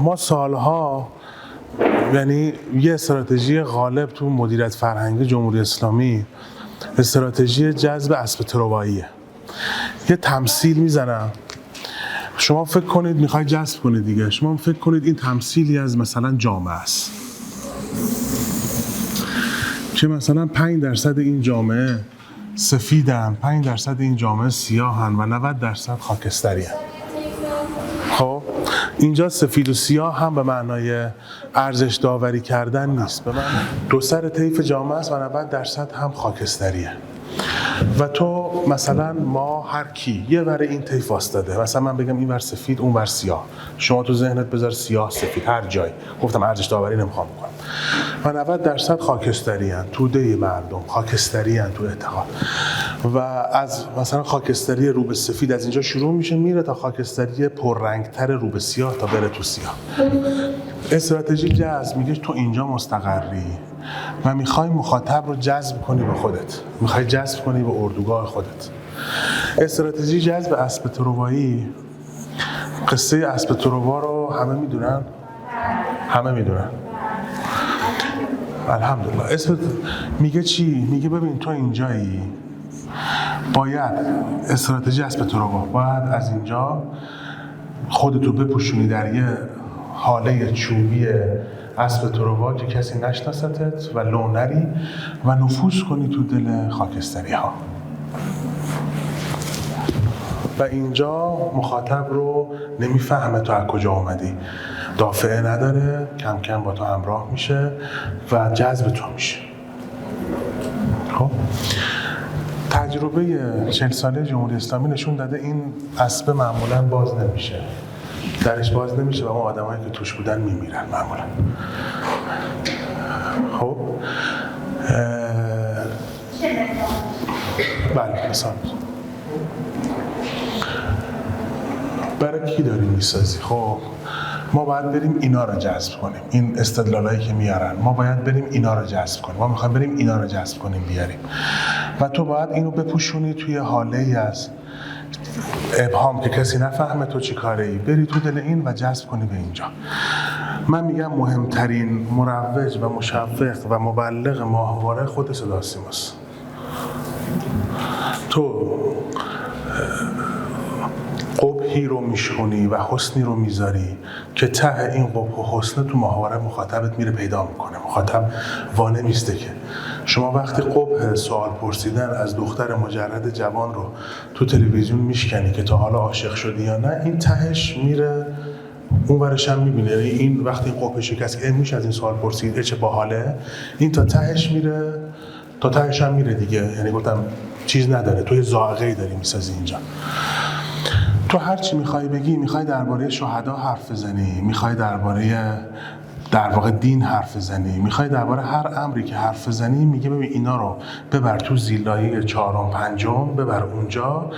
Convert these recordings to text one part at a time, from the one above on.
ما سالها، یعنی یه استراتژی غالب تو مدیریت فرهنگی جمهوری اسلامی استراتژی جذب اسب ترواییه. یه تمثیل میزنم، شما فکر کنید میخواید جذب کنید دیگه، شما فکر کنید این تمثیلی از مثلا جامعه است که مثلا 5% این جامعه سفیدن، 5% این جامعه سیاهن و 90% خاکستری هن. خب اینجا سفید و سیاه هم به معنای ارزش داوری کردن نیست، به معنای دو سر طیف جامعه است و 90% هم خاکستریه. و تو مثلا ما هر کی یه ور این طیف واسطاده، مثلا من بگم این ور سفید اون ور سیاه، شما تو ذهنت بذار سیاه سفید هر جای، گفتم ارزش داوری نمیخوام بکنم. و 90% خاکستری هن، توده مردم خاکستری هن تو اعتقاد. و از مثلا خاکستری رو به سفید از اینجا شروع میشه میره تا خاکستری پررنگتر رو به سیاه تا بره تو سیاه. استراتژی جذب میگه تو اینجا مستقری و میخوای مخاطب رو جذب کنی به خودت، میخوای جذب کنی به اردوگاه خودت. استراتژی جذب اسب تروایی، قصه اسب تروا رو همه میدونن؟ همه میدونن. الحمدلله. اسم میگه چی؟ میگه ببین تو اینجایی، باید استراتژی اسب تروا، باید از اینجا خودتو بپوشونی در یه حاله چوبی اسب تروا که کسی نشناستت و لونری و نفوذ کنی تو دل خاکستری ها. و اینجا مخاطب رو نمیفهمه تو از کجا اومدی، دافعه نداره، کم کم با تو همراه میشه و جذب تو میشه. خب تجربه 40 ساله جمهوری اسلامی نشون داده این اسب معمولا باز نمیشه، درش باز نمیشه و اون آدمایی که توش بودن میمیرن معمولا. خب بله مثلا برای کی داریم میسازی؟ خب ما باید بریم اینا رو جذب کنیم، این استدلالایی که میارن ما باید بریم اینا رو جذب کنیم، ما میخوایم بریم اینا رو جذب کنیم بیاریم و تو باید اینو بپوشونی توی حاله ای از ابهام که کسی نفهمه تو چی کاره ای، بری تو دل این و جذب کنی به اینجا. من میگم مهمترین مروج و مشوق و مبلغ ماهواره خود صدا سیماست. تو قبحی رو میشونی و حسنی رو میذاری که ته این قبح و حسن تو ماهواره مخاطبت میره پیدا میکنه. مخاطب وانه میسته که شما وقتی قبح سوال پرسیدن از دختر مجرد جوان رو تو تلویزیون میشکنی که تا حالا عاشق شدی یا نه، این تهش میره اون ورش هم میبینه. یعنی این وقتی این قبح شکست که میشه از این سوال پرسید چه باحاله، این تا تهش میره، تا تهش هم میره دیگه. یعنی گفتم چیز نداره، تو یه ذائقه‌ای داری میسازی اینجا. تو هر چی میخوای بگی، میخوای درباره شهدا حرف بزنی، میخوای درباره در واقع دین حرف بزنی، میخوای درباره هر امری که حرف بزنی، میگه ببین اینا رو ببر تو زیلایی 4م 5م، ببر اونجا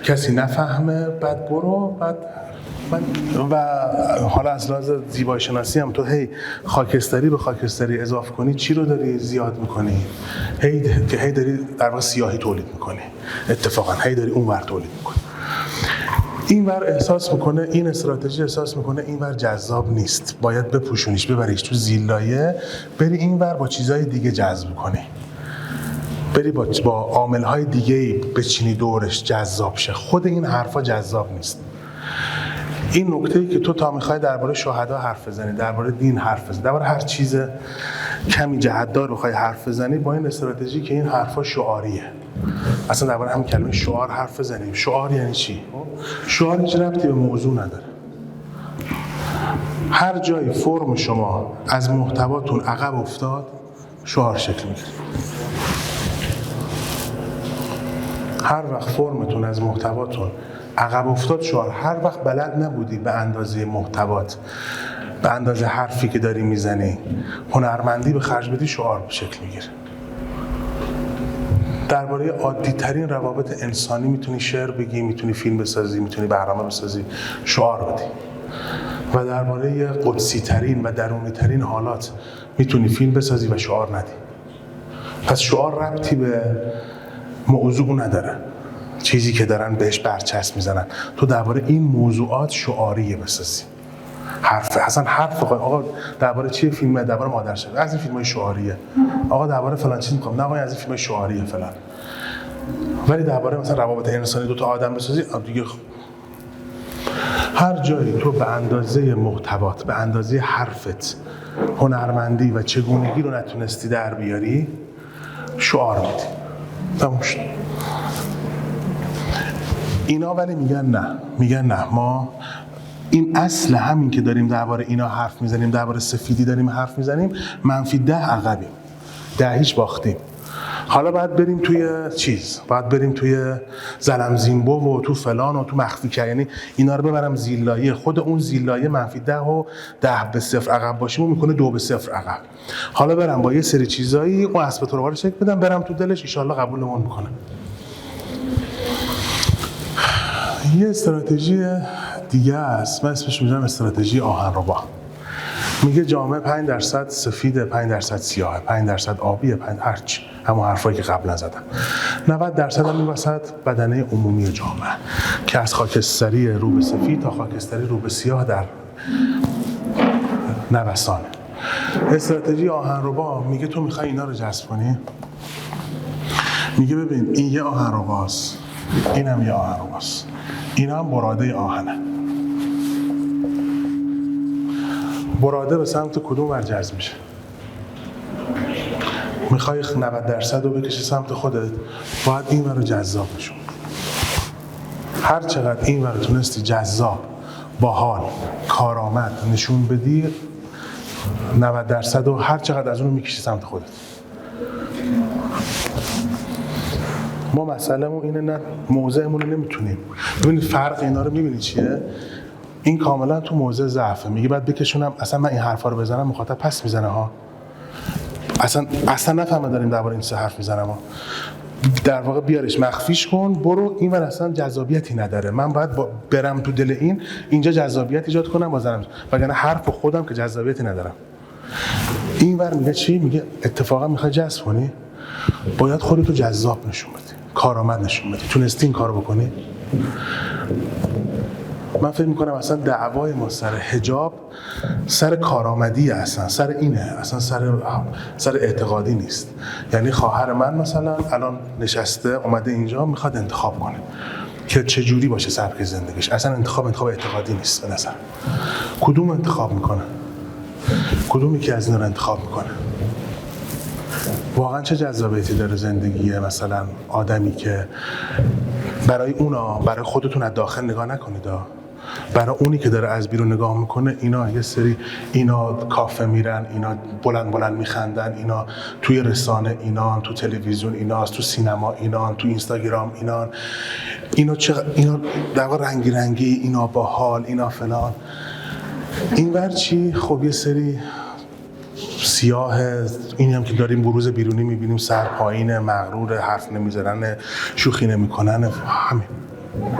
کسی نفهمه، بعد برو، بعد و حالا از لحاظ زیبایی شناسی هم تو خاکستری به خاکستری اضافه کنی، چی رو داری زیاد میکنی؟ هی داری در واقع سیاهی تولید میکنی، اتفاقا هی داری اون ور تولید میکنی. این ور احساس میکنه، این استراتژی احساس میکنه این ور جذاب نیست، باید بپوشونیش، ببریش تو زیلایه، بری این ور با چیزای دیگه جذب کنی، بری با عاملهای دیگه بچینی دورش جذاب شه. خود این حرفا جذاب نیست. این نکته‌ای که تو تا میخوای درباره شهدا حرف بزنی، درباره دین حرف بزنی، درباره هر چیز کمی جهت‌دار بخوای حرف بزنی، با این استراتژی که این حرفا شعاریه. اصلا درباره همین کلمه شعار حرف بزنیم. شعار یعنی چی؟ شعار هیچ ربطی به موضوع نداره. هر جای فرم شما از محتواتون عقب افتاد، شعار شکل میگیره. هر وقت فرمتون از محتواتون عقب افتاد، شعار. هر وقت بلد نبودی به اندازه محتوات، به اندازه حرفی که داری میزنی، هنرمندی به خرج بدی، شعار شکل میگیره. درباره عادی ترین روابط انسانی میتونی شعر بگی، میتونی فیلم بسازی، میتونی برنامه بسازی، شعار بدی. و درباره قدسی ترین و درونی ترین حالات میتونی فیلم بسازی و شعار ندی. پس شعار ربطی به موضوع نداره، چیزی که دارن بهش برچسب میزنن. تو درباره این موضوعات شعاریه بسازی. حرف آقا درباره چیه فیلمه، درباره مادر شد، از این فیلمای شعاریه، آقا درباره فلان چیز میگم، نه آقا از این فیلمای شعاریه فلان. ولی درباره مثلا روابط انسانی دو تا آدم بسازی دیگه هر جایی تو به اندازه محتوات، به اندازه حرفت هنرمندی و چگونگی رو نتونستی در بیاری شعار میدی. تموم شد. اینا ولی میگن نه ما این اصل همین که داریم درباره اینا حرف میزنیم، درباره سفیدی داریم حرف میزنیم، -10 عقبیم، 10 باختیم. حالا باید بریم توی باید بریم توی زلمزیمبو و تو فلان و تو مخفی که، یعنی اینا رو ببرم زیلایه، خود اون زیلایه -10 و 10-0 عقب باشیم و میکنه 2-0 عقب. حالا برم با یه سری چیزایی اون اسب تو رو شک بدم، برم تو دلش ان قبولمون میکنه. یه استراتژی دیگه است، من اسمش میذارم استراتژی آهنربا. میگه جامعه 5% سفیده، 5% سیاهه، 5% آبیه، 5 هرچی، همون حرفایی که قبلا زدم. 90% هم این وسط بدنه عمومی جامعه که از خاکستری رو به سفید تا خاکستری رو به سیاه در نوسانه. استراتژی آهنربا میگه تو میخوای اینا رو جذب کنی، میگه ببین این یه آهنرباست، این هم یه آهنرباست، این هم براده آهنه. براده به سمت کدوم ور جذب میشه؟ میخوای 90% رو بکشی سمت خودت، باید این ور رو جذاب نشون. هر چقدر این ور تونستی جذاب، باحال، کارآمد نشون بدی، 90% رو هر چقدر از اون رو میکشی سمت خودت. ما مسئله‌مون اینه، نه موضعمون رو نمیتونیم. ببینید فرق اینا رو میبینید چیه؟ این کاملا تو موضع ضعفه. میگه بعد بکشونم، اصلا من این حرفا رو بزنم مخاطب پس میزنه ها. اصلا نفهمه داریم درباره این سه حرف میزنم ها. در واقع بیارش مخفیش کن، برو این ور اصلا جذابیتی نداره. من باید برم تو دل اینجا جذابیت ایجاد کنم بازم، وگرنه حرف خودم که جذابیتی ندارم. این ور میگه چی؟ میگه اتفاقا میخوای جذب کنی، باید خودتو جذاب نشون بدی، کارآمد نشون بدی. تونستی این کارو بکنی؟ من فکر میکنم اصلا دعوای ما سر حجاب سر کارآمدی، اصلا سر اینه، اصلا سر اعتقادی نیست. یعنی خواهر من مثلا الان نشسته اومده اینجا میخواد انتخاب کنه که چه جوری باشه سبک زندگیش. اصلا انتخاب اعتقادی نیست به نظر. کدوم انتخاب میکنه؟ کدومی که از اینا رو انتخاب میکنه؟ واقعا چه جذابیتی داره زندگیه مثلا آدمی که برای خودتون از داخل نگاه نکنید، برای اونی که داره از بیرون نگاه میکنه، اینا یه سری، اینا کافه میرن، اینا بلند میخندن، اینا توی رسانه اینان، تو تلویزیون ایناست، تو سینما اینان، تو اینستاگرام اینا در واقع رنگی، اینا باحال، اینا فلان. این ور چی؟ خب یه سری سیاه، اینی هم که داریم بروز بیرونی میبینیم، سر پایینه، مغرور، حرف نمیزنن، شوخی نمیکنن. همین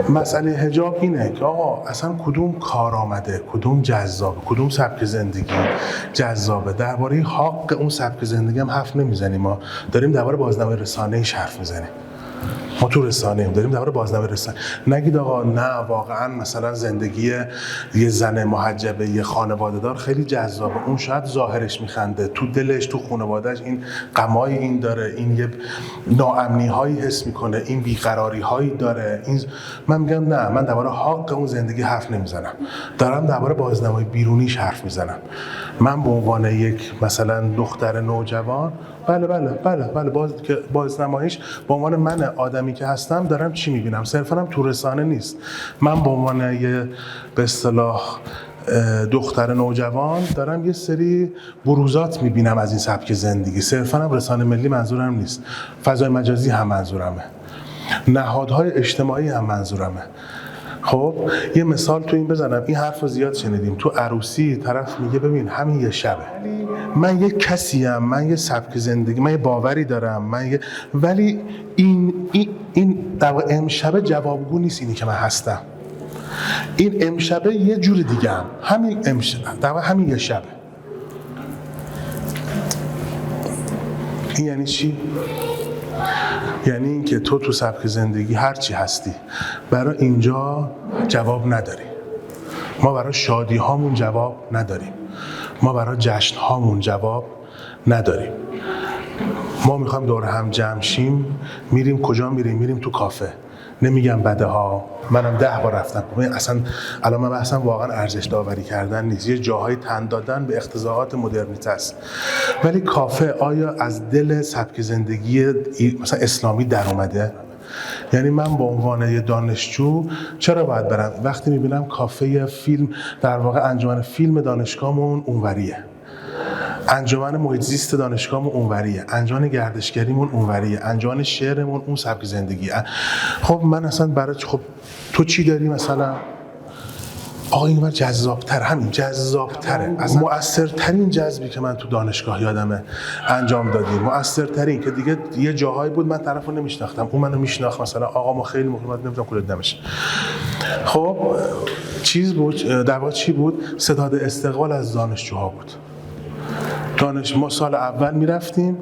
مسئله حجاب اینه که آقا اصلا کدوم کار آمده، کدوم جذابه، کدوم سبک زندگی جذابه. درباره حق اون سبک زندگی هم حرف نمیزنیم، ما داریم درباره بازنمای رسانه‌ایش حرف میزنیم. ما تو رسانه داریم درباره بازنمای رسانه. نگید آقا نه واقعا مثلا زندگی یه زن محجبه، یه خانواده دار خیلی جذابه، اون شاید ظاهرش میخنده، تو دلش، تو خانواده‌اش این غمای این داره، این یه ناامنی هایی حس میکنه، این بیقراری هایی داره. من میگم نه، من درباره حق اون زندگی حرف نمیزنم، دارم درباره بازنمای بیرونیش حرف میزنم. من به عنوان یک مثلا دختر نوجوان، بله بازنماییش به عنوان من آدمی که هستم دارم چی میبینم، صرفا هم تو رسانه نیست. من به عنوان یه به اصطلاح دختر نوجوان دارم یه سری بروزات میبینم از این سبک زندگی، صرفا هم رسانه ملی منظورم نیست، فضای مجازی هم منظورمه، نهادهای اجتماعی هم منظورمه. خب یه مثال تو این بزنم، این حرف رو زیاد شنیدیم، تو عروسی طرف میگه ببین همین یه شبه، من یه کسیم، من یه سبک زندگی، من یه باوری دارم، ولی این در واقع امشبه جوابگو نیست اینی که من هستم. این امشبه یه جور دیگه هم، همین امشبه در واقع همین یه شبه. این یعنی چی؟ یعنی اینکه تو سبک زندگی هر چی هستی برای اینجا جواب نداری. ما برای شادی هامون جواب نداریم، ما برای جشن هامون جواب نداریم. ما میخوایم دور هم جمع شیم، میریم کجا میریم تو کافه. نمیگم بده ها، منم 10 بار رفتم. اصلا الان من بحثم واقعا ارزش داوری کردن نیست، یه جاهای تن دادن به اقتضاعات مدرنیته است. ولی کافه آیا از دل سبک زندگی مثلا اسلامی در اومده؟ یعنی من به عنوان یه دانشجو چرا باید برم وقتی میبینم کافه فیلم، در واقع انجمن فیلم دانشگاهمون اونوریه، انجمن محیط زیست دانشگاهمون اونوریه، انجمن گردشگریمون اونوریه، انجمن شعرمون اون سبک زندگیه. خب من اصلا برای خب تو چی داری مثلا؟ آقا این جذاب‌تر، همین جذاب‌تره. از مؤثرترین جذبی که من تو دانشگاه یادمه انجام دادیم، مؤثرترین که دیگه یه جاهایی بود من طرفو نمیشناختم، اون منو میشناخت، مثلا آقا ما خیلی مخلص نمیدونم کجا دمش. خب چیز بود، در واقع چی بود؟ ستاد استقبال از دانشجوها بود. ما سال اول میرفتیم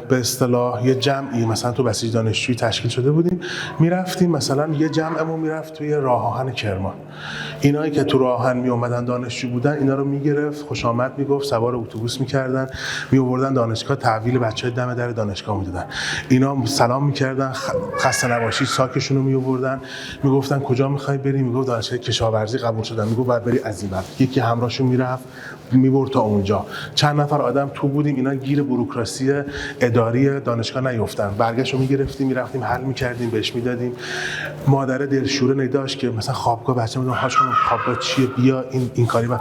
به اصطلاح یه جمعی مثلا تو بسیج دانشجویی تشکیل شده بودیم، میرفتیم مثلا یه جمعمون میرفت توی راه آهن کرمان. اینایی که تو راه آهن می اومدن دانشجو بودن، اینا رو میگرفت، خوش آمد میگفت، سوار اتوبوس میکردن، میآوردن دانشگاه، تحویل بچهای دم در دانشگاه میدادن. اینا سلام میکردن، خسته نباشید، ساکشون رو میآوردن، میگفتن کجا میخوای بری؟ میگفت دانشگاه کشاورزی قبول شدم. میگفت بعد بری از این بعد. یکی همراهشون میرفت میبرد تا اونجا. چند نفر آدم تو بودیم، اینا گیر بوروکراسی اداری دانشگاه نیفتن. برگشتو میگرفتیم میرفتیم حل میکردیم، بهش میدادیم. مادر دلشوره نگاش که مثلا خوابگاه بچه میدونم حاج خانم خوابگاه چیه، بیا این کاری. و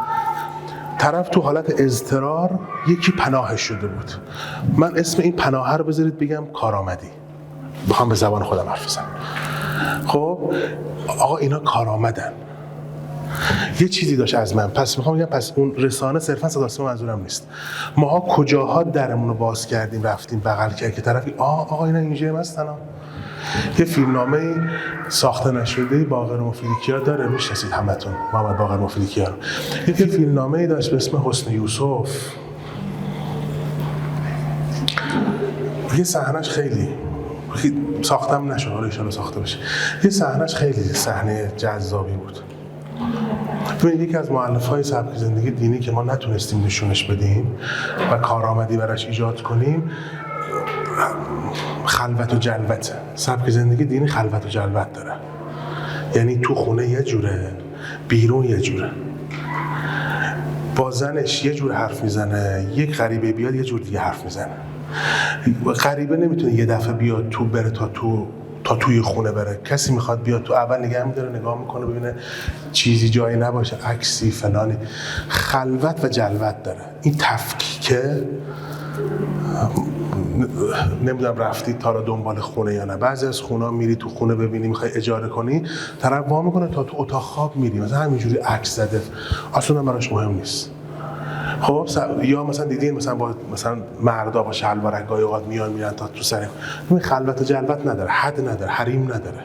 طرف تو حالت اضطرار یکی پناهش شده بود. من اسم این پناه رو بذارید بگم کارآمدی، بخوام به زبان خودم حرف بزنم. خب آقا اینا کارآمدن، یه چیزی داشت از من. پس میخوام بگم پس اون رسانه صرفا صدا سیما منظورم نیست. ماها کجاها درمون رو باز کردیم رفتیم بغل کرد که طرفی آقا اینا اینجوری هستن. یه فیلمنامه ساخته نشده باقر مفیدکیا داره، میشناسید همتون محمد باقر مفیدکیا رو. یه فیلمنامه داشت به اسم حسن یوسف. یه صحنه‌اش خیلی ساختم نشد، حالا ان شاءالله ساخته بشه. یه صحنه‌اش خیلی صحنه جذابی بود. ببینید یکی از مؤلفه‌های سبک زندگی دینی که ما نتونستیم نشونش بدیم و کارآمدی براش ایجاد کنیم، خلوت و جلوت. سبک زندگی دینی خلوت و جلوت داره، یعنی تو خونه یه جوره، بیرون یه جوره. با زنش یه جور حرف میزنه، یک غریبه بیاد یه جور دیگه حرف میزنه. غریبه نمیتونه یه دفعه بیاد تو بره تا توی خونه بره. کسی میخواد بیاد تو، اول نگه میداره، نگاه میکنه ببینه چیزی جایی نباشه، عکسی فلانی. خلوت و جلوت داره. این تفکیکه، نمیدونم رفتید تا را دنبال خونه یا نه. بعضی از خونه میری تو خونه ببینی میخوای اجاره کنی، طرف وا میکنه تا تو اتاق خواب میری، مثلا همینجوری عکس زده، اصلا براش مهم نیست. خب یا مثلا دیدین مثلا با مثلا مردا با شلوارک گاهی اوقات میرن تا تو سر. این خلوت و جلوت نداره، حد نداره، حریم نداره.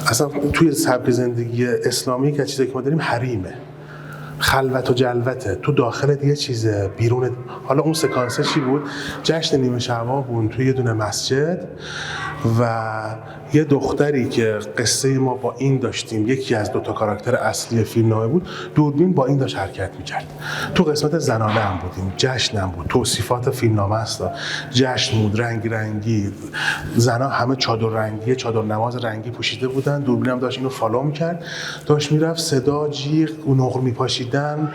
اصلا توی سبک زندگی اسلامی که چیزی که ما داریم حریمه. خلوت و جلوته، تو داخلت یه چیزه، بیرونت. حالا اون سکانسه چی بود؟ جشن نیمه شعبان بود توی یه دونه مسجد و یه دختری که قصه ما با این داشتیم، یکی از 2 تا کاراکتر اصلی فیلمنامه بود، دوربین با این داشت حرکت میکرد. تو قسمت زنانه هم بودیم، جشن هم بود، توصیفات فیلمنامه است، جشن بود، رنگی رنگی، زنا همه چادر رنگی، چادر نماز رنگی پوشیده بودن، دوربین هم داشت اینو فالو میکرد، داشت میرفت، صدا، جیغ، نقر میپاشیدن،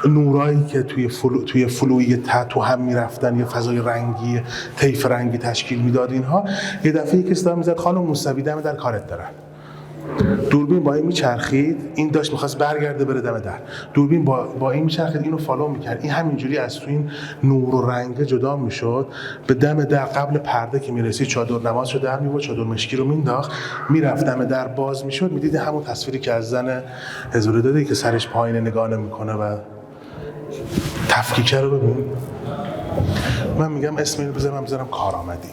نورایی که توی فلوی تتو هم میرفتن، یه فضای رنگی، طیف رنگی تشکیل میداد. اینها یه دفعه یکی صدا میزد خانم موسوی دم در کارت دارن. دوربین با این میچرخید، این داشت میخواست برگرده بره دم در، دوربین با این میچرخید، اینو فالو میکرد، این همینجوری از تو این نور و رنگ جدا میشد، به دم در قبل پرده که میرسید چادر نمازشو در میبرد، چادر مشکی رو مینداخت، میرفت دم در باز میشد، میدید همون تصویری که از زن حضور داده که سرش پایین نگاه نمیکنه و تفکیکه رو ببین. من میگم اسم اینو بذارم کارآمدی.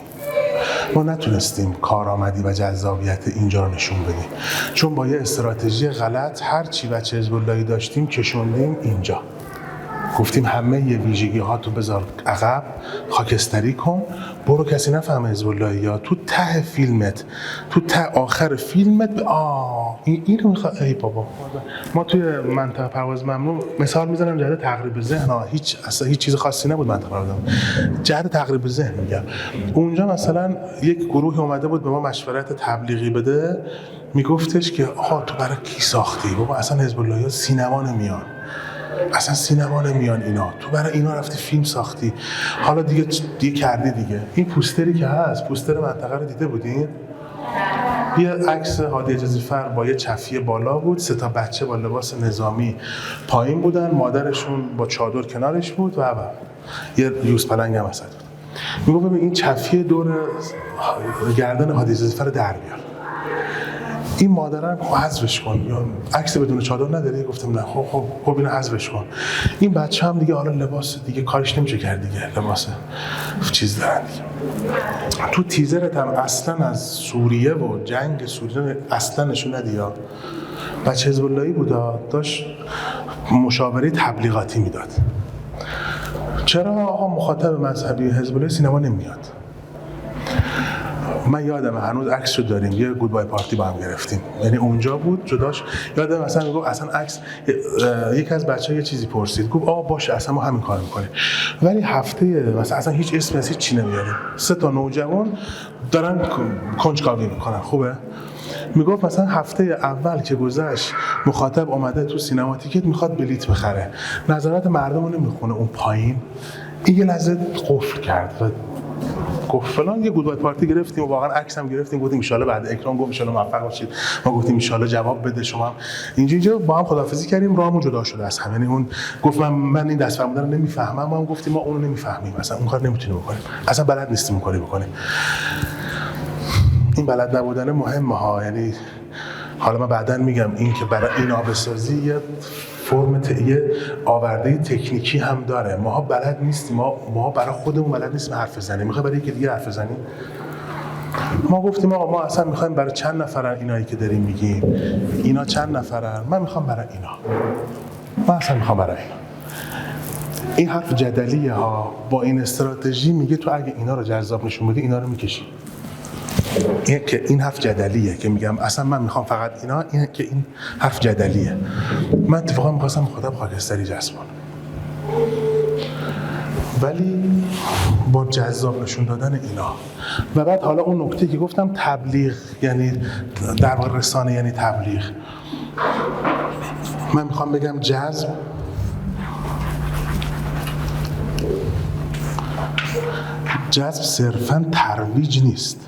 ما نتونستیم کارآمدی و جذابیت اینجا رو نشون بدیم، چون با یه استراتژی غلط هر چی بچه حزب اللهی داشتیم کشوندیم اینجا. گفتیم همه یه ویژگی ها تو بذار عقب، خاکستری کن، برو کسی نفهمه حزب اللهی. یا تو ته فیلمت، تو ته آخر فیلمت اینو میخواد. ای بابا ما توی منطقه پرواز ممنوع مثال میزنم جهت تقریب ذهن اصلا هیچ چیز خاصی نبود منطقه پرواز ممنوع، جهت تقریب ذهن میگم. اونجا مثلا یک گروه اومده بود به ما مشورت تبلیغی بده، میگفتش که آها تو برای کی ساختی؟ بابا اصلا حزب اللهی سینما نمیان، اصلا سینما نمیان اینا، تو برای اینا رفتی فیلم ساختی، حالا دیگه کردی دیگه. این پوستری که هست، پوستر منطقه رو دیده بودین؟ یه عکس هادی اجازی فر با یه چفیه بالا بود، 3 تا بچه با لباس نظامی پایین بودن، مادرشون با چادر کنارش بود و یه یوز پلنگ هم وسط بود. میگم ببین این چفیه دور گردن هادی اجازی فر در بیار، این مادرم حذفش کن، یا عکس بدون چادر نداری؟ گفتم نه. خب اینو حذفش کن. این بچه هم دیگه حالا لباس دیگه کارش نمیشه کرد دیگه، لباس چیز دارن دیگه. تو تیزرت هم اصلا از سوریه و جنگ سوریه اصلا نشون ندی. بچه حزب اللهی بود، داشت مشاوره تبلیغاتی میداد. چرا آقا مخاطب مذهبی حزب اللهی سینما نمیاد؟ من یادم هنوز عکس رو داریم، یه گودبای پارتی با هم گرفتیم، یعنی اونجا بود جداش. یادم مثلا میگفت اصلا عکس، یکی از بچه‌ها یه چیزی پرسید، گفت آقا باشه اصلا ما همین کارو می‌کنیم، ولی هفته مثلا اصلا هیچ اسمی از هیچ چی نمیاریم، 3 تا نوجوان دارن کنجکاوی میکنن. خوبه؟ میگفت مثلا هفته اول که گذشت مخاطب اومده تو سینما تیکت میخواد بلیت بخره، نظرات مردم رو نمیخونه اون پایین. این یه لحظه قفل کرد و گفت فلان یه گودبای پارتی گرفتیم و واقعا عکس هم گرفتیم، گفتیم ان شاءالله بعد اکرام گفت ان شاءالله موفق باشید، ما گفتیم ان شاءالله جواب بده شما هم. اینجا با هم خداحافظی کردیم، راهمون جدا شده از هم. یعنی اون گفت من این دست فرمودن رو نمیفهمم، ما هم گفتیم ما اونو نمیفهمیم، مثلا اون کار نمیتونیم بکنیم، اصلا بلد نیستیم اون کاری بکنیم. این بلد نبودن مهمه ها. یعنی حالا من بعداً میگم این که برای این آبسازی یه فرم یه آورده تکنیکی هم داره. ما بلد نیستیم، ما برای خودمون بلد نیستیم حرف بزنیم، میخوای برای یکی دیگه حرف بزنیم. ما گفتیم آقا ما اصلا میخوایم برای چند نفرن اینایی که داریم میگیم، اینا چند نفرن، من میخوام برای اینا، من اصلا میخوام برای اینا. این حرف جدلیه ها، با این استراتژی میگه تو اگه اینا رو جذاب نشون بدی اینا رو میکشی. این حرف جدلیه که میگم اصلا من میخوام فقط اینا، این که این حرف جدلیه. من اتفاقا میخواستم خودم خاکستری جذب کنم، ولی با جذاب نشون دادن اینا. و بعد حالا اون نکته که گفتم تبلیغ، یعنی در واقع رسانه یعنی تبلیغ. من میخوام بگم جذب صرفاً ترویج نیست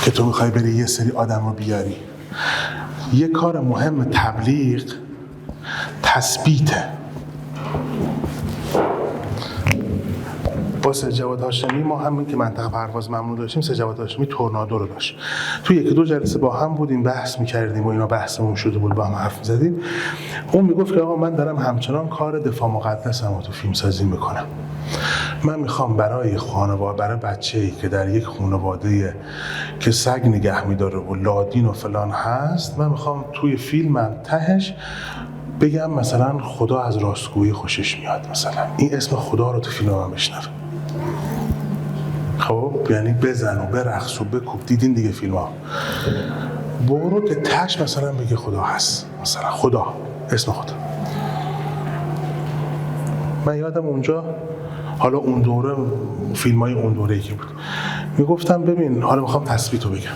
که تو میخوای بری یه سری آدم رو بیاری. یه کار مهم تبلیغ تثبیته. با سید جواد هاشمی ما همین که منطقه پرواز ممنوع داشتیم، سید جواد هاشمی تورنادو رو داشت. تو 1-2 جلسه با هم بودیم بحث می‌کردیم و اینا بحثمون شده بود، با هم حرف می‌زدیم. اون میگفت که آقا من دارم همچنان کار دفاع مقدسم رو تو فیلم سازی میکنم. من میخوام برای خانواده، برای بچه‌ای که در یک خانواده که سگ نگه می‌داره و لادین و فلان هست، من میخوام توی فیلمم تهش بگم مثلا خدا از راستگویی خوشش میاد، مثلا این اسم خدا رو تو فیلم هم بشنوه. خب یعنی بزن و برقص و بکوب، دیدین دیگه فیلم ها. برو که تش مثلا بگه خدا هست، مثلا خدا، اسم خدا. من یادم اونجا، حالا اون دوره فیلم های اون دوره‌ای که بود، میگفتم ببین حالا میخوام تثبیت رو بگم.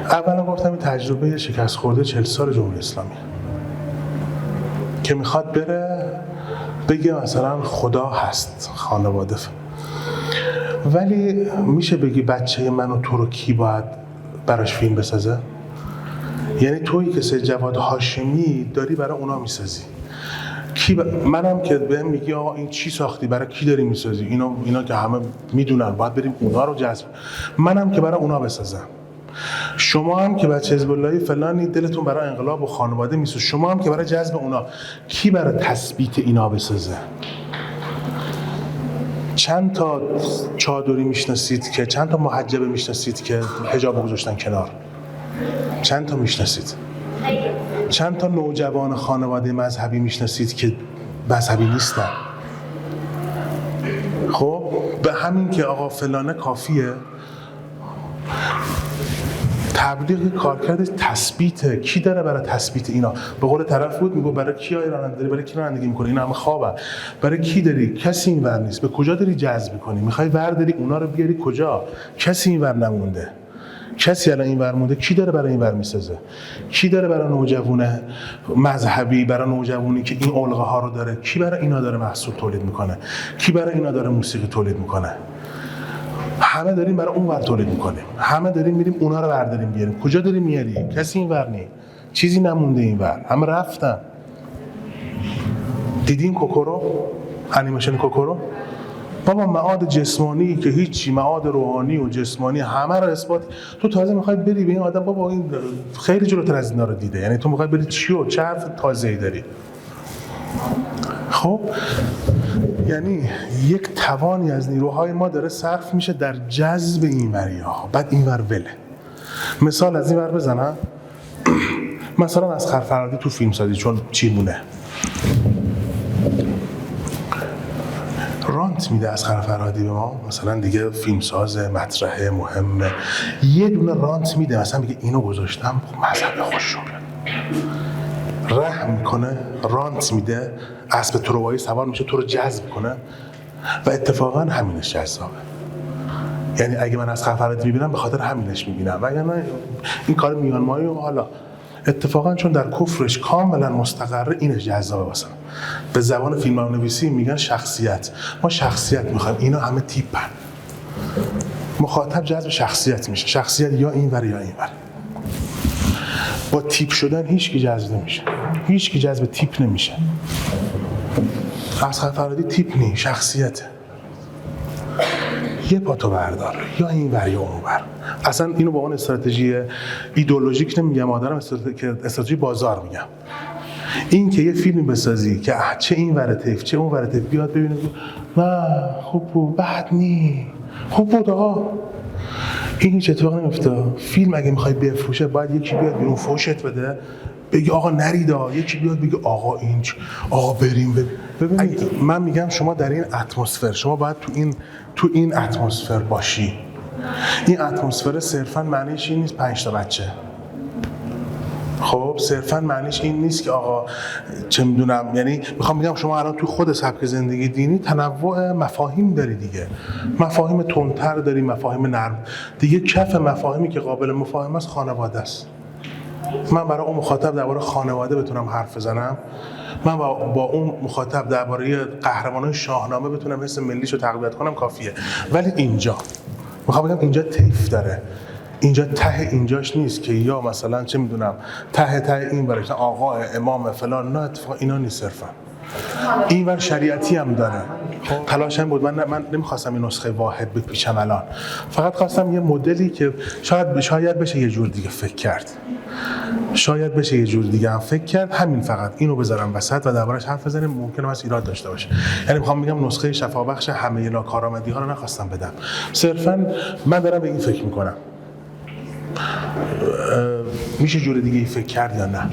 اولا گفتم این تجربه شکست خورده 40 سال جمهوری اسلامی که میخواد بره بگه مثلا خدا هست، خانواده، ولی میشه بگی بچه من و تو رو کی باید براش فیلم بسازه؟ یعنی تویی که سید جواد هاشمی داری برای اونا میسازی. منم که بهم میگی آقا این چی ساختی، برای کی داری میسازی؟ اینا که همه میدونن باید بریم اونا رو جذب. منم که برای اونا بسازم. شما هم که بچه حزب اللهی فلانی دلتون برای انقلاب و خانواده میسوزه، شما هم که برای جذب اونا. کی برای تثبیت اینا بسازه؟ چند تا چادری میشناسید که، چند تا محجبه میشناسید که حجاب گذاشتن کنار؟ چند تا میشناسید؟ چند تا نوجوان خانواده مذهبی میشناسید که مذهبی نیستن؟ خب به همین که آقا فلانه کافیه. تبلیغ کارکرد تثبیت. کی داره برای تثبیت اینا؟ به قول طرف بود میگه برای کی رانندگی داری؟ برای کی رانندگی میکنی؟ اینا همه خوابه. برای کی داری؟ کسی اینور نیست. به کجا داری جذب میکنی؟ میخوای ورداری اونا رو بیاری کجا؟ کسی اینور نمونده. کسی الان اینور مونده. کی داره برای اینور میسازه؟ کی داره برای نوجوان مذهبی، برای نوجوانی که این الگوها ها رو داره، کی برای اینا داره محصول تولید میکنه؟ کی برای اینا داره موسیقی تولید میکنه؟ همه داریم برای اون ور تولید میکنیم. همه داریم میریم اونا رو برداریم بیاریم. کجا داری میاری؟ کسی اینور نیست. چیزی نمونده اینور. همه رفتن. دیدین کوکورو؟ انیمیشن کوکورو؟ بابا معاد جسمانی که هیچی، معاد روحانی و جسمانی همه رو اثبات. تو تازه میخوای بری به این آدم بابا این خیلی جلوتر از اینا رو دیده. یعنی تو میخوای بری چه حرف تازه‌ای داری؟ خب یعنی یک توانی از نیروهای ما داره صرف میشه در جذب این وریا، بعد این ور وله. مثال از این ور بزنم. مثلا اسقر فرهادی تو فیلم سازی چون چی مونه رانت میده اسقر فرهادی به ما، مثلا دیگه فیلمساز مطرحه مهمه، یه دونه رانت میده، مثلا میگه اینو گذاشتم مذهب خوششون بیاد، رحم میکنه، رانت میده، اسب تروایی سوار میشه تو رو جذب کنه و اتفاقا همینش جذابه. یعنی اگه من اسقر فرهادی میبینم به خاطر همینش میبینم، وگرنه این کار میانمایی و حالا اتفاقا چون در کفرش کاملا مستقره اینش جذابه واسه. به زبان فیلمنویسی میگن شخصیت. ما شخصیت میخوایم، اینا همه تیپن. مخاطب جذب شخصیت میشه، شخصیت یا اینور یا اینور. با تیپ شدن هیچ کی جذب نمیشه، هیچ کی جذب تیپ نمیشه. اسقر فرهادی تیپ نی، شخصیته. یه پاتو بردار، یا اینور یا اونور. اصلا اینو با اون استراتژی ایدئولوژیک نمیگم، استراتژی بازار میگم. این که یه فیلمی بسازی که چه این ور طیف چه اون ور طیف بیاد ببینه نه خوب بود، بد نی، خوب بود آقا. این هیچ اتفاق نمیفته. فیلم اگه میخوای بفروشه باید یکی بیاد بیرون فوشت بده، بگی آقا نریدا، یکی بیاد بگه آقا این آقا بریم. ببینید من میگم شما در این اتمسفر، شما باید تو این اتمسفر باشی. این اتمسفر صرفا معنیش این نیست 5 تا بچه. خب صرفا معنیش این نیست که آقا چه میدونم، یعنی میخوام بگم شما الان تو خود سبک زندگی دینی تنوع مفاهیم داری دیگه. مفاهیم تندتر داری، مفاهیم نرم. دیگه کف مفاهیمی که قابل مفاهمه است خانواده است. من برای اون مخاطب درباره خانواده بتونم حرف بزنم، من با اون مخاطب درباره قهرمانان شاهنامه بتونم حس ملیشو تقویت کنم، کافیه. ولی اینجا میخوام بگم اینجا طیف داره. اینجا ته اینجاش نیست که یا مثلا چه میدونم ته این برای آقا امام فلان، نه اتفاقا اینا نیست. صرفا این ور شریعتی هم داره. تلاش هم بود من نمیخواستم این نسخه واحد بپیچم الان، فقط خواستم یه مدلی که شاید بشه یه جور دیگه فکر کرد، شاید بشه یه جور دیگه هم فکر کرد. همین فقط اینو بذارم وسط و دربارش حرف بزنیم. ممکنه واسه ایراد داشته باشه. یعنی میخوام بگم نسخه شفابخش همه ناکارآمدی ها رو نخواستم بدم، صرفا من دارم به این فکر میکنم میشه جور دیگه ای فکر کرد یا نه.